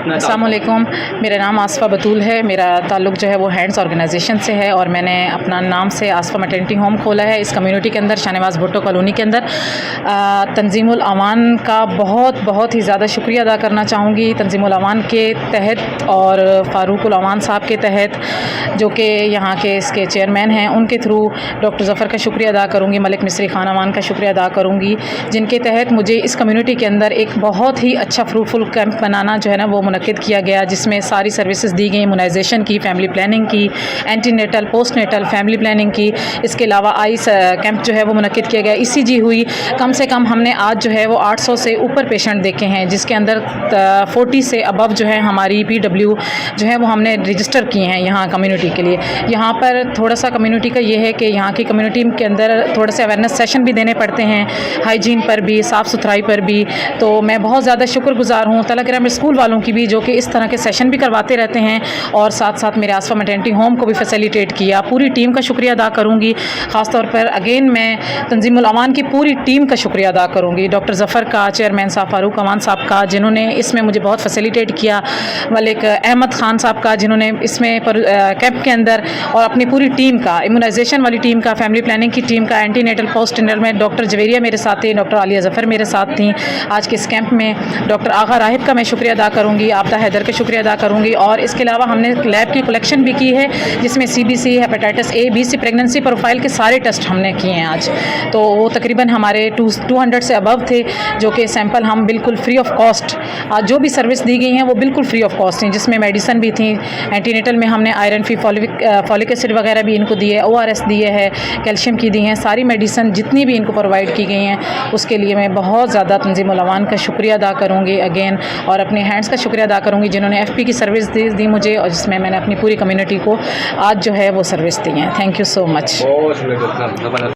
अस्सलाम वालेकुम, मेरा नाम आसफ़ा बतूल है। मेरा ताल्लुक़ जो है वो हैंड्स ऑर्गेनाइजेशन से है और मैंने अपना नाम से आसफ़ा मैटरनिटी होम खोला है इस कम्युनिटी के अंदर, शाहनवाज़ भुट्टो कॉलोनी के अंदर। तंजीमुल अमान का बहुत ही ज़्यादा शुक्रिया अदा करना चाहूँगी। तंजीमुल अमान के तहत और फ़ारूकुल अमान साहब के तहत, जो कि यहाँ के इसके चेयरमैन हैं, उनके थ्रू डॉक्टर ज़फ़र का शुक्रिया अदा करूँगी, मलिक मिस्री खान अमान का शुक्रिया अदा करूँगी, जिनके तहत मुझे इस कम्युनिटी के अंदर एक बहुत ही अच्छा फ्रूटफुल कैंप बनाना जो है ना वो मुनक्किद किया गया, जिसमें सारी सर्विसेज दी गई, इम्यूनाइजेशन की, फैमिली प्लानिंग की, antenatal, postnatal, family planning की। इसके अलावा आइस कैंप जो है वो मुनक्किद किया गया, ECG हुई। कम से कम हमने आज जो है वो 800 से ऊपर पेशेंट देखे हैं, जिसके अंदर 40 से अबव जो है हमारी PW जो है वो हमने रजिस्टर किए हैं यहाँ कम्युनिटी के लिए। यहाँ पर थोड़ा सा कम्युनिटी का ये है कि यहाँ की कम्युनिटी के अंदर थोड़े से अवेयरनेस सेशन भी देने पड़ते हैं, हाइजीन पर भी, साफ़ सुथराई पर भी। तो मैं बहुत ज़्यादा शुक्रगुज़ार हूँ तलक ग्रामीण स्कूल वालों की भी, जो कि इस तरह के सेशन भी करवाते रहते हैं और साथ साथ मेरे आसफ़ा मैटरनिटी होम को भी फैसिलिटेट किया। पूरी टीम का शुक्रिया अदा करूँगी। ख़ास तौर पर अगेन मैं तंजीमुल अमान की पूरी टीम का शुक्रिया अदा करूँगी, डॉक्टर ज़फ़र का, चेयरमैन साहब फ़ारूक अमान साहब का, जिन्होंने इसमें मुझे बहुत फैसिलिटेट किया, मलिक अहमद ख़ान साहब का, जिन्होंने इसमें कैंप के अंदर, और अपनी पूरी टीम का, इम्यूनाइजेशन वाली टीम का, फैमिली प्लानिंग की टीम का, एंटी नेटल, पोस्ट नेटल में डॉक्टर जवेरिया मेरे साथ थी, डॉक्टर आलिया ज़फ़र मेरे साथ थी आज के इस कैंप में। डॉक्टर आगा राहिब का मैं शुक्रिया अदा करूँगी, आपदा हैदर का शुक्रिया अदा करूँगी। और इसके अलावा हमने लैब की कलेक्शन भी की है, जिसमें CBC, hepatitis A, B, C, pregnancy profile के सारे टेस्ट हमने किए हैं आज। तो वो तकरीबन हमारे 200 से अबव थे, जो कि सैंपल हम बिल्कुल फ्री ऑफ कॉस्ट, आज जो भी सर्विस दी गई हैं वो बिल्कुल फ्री ऑफ कॉस्ट थी, जिसमें मेडिसिन भी थी। एंटीनेटल में हमने आयरन फ्री फॉलिक एसिड वगैरह भी इनको दिए, ORS दिए है, कैल्शियम की दी हैं, सारी मेडिसिन जितनी भी इनको प्रोवाइड की गई हैं उसके लिए मैं बहुत ज़्यादा तंजीमुल अमान का शुक्रिया अदा करूँगी अगेन, और अपने हैंड्स का शुक्रिया अदा करूँगी जिन्होंने FP की सर्विस दी मुझे, और जिसमें मैंने अपनी पूरी कम्युनिटी को आज जो है वो सर्विस दी हैं। Thank you so much.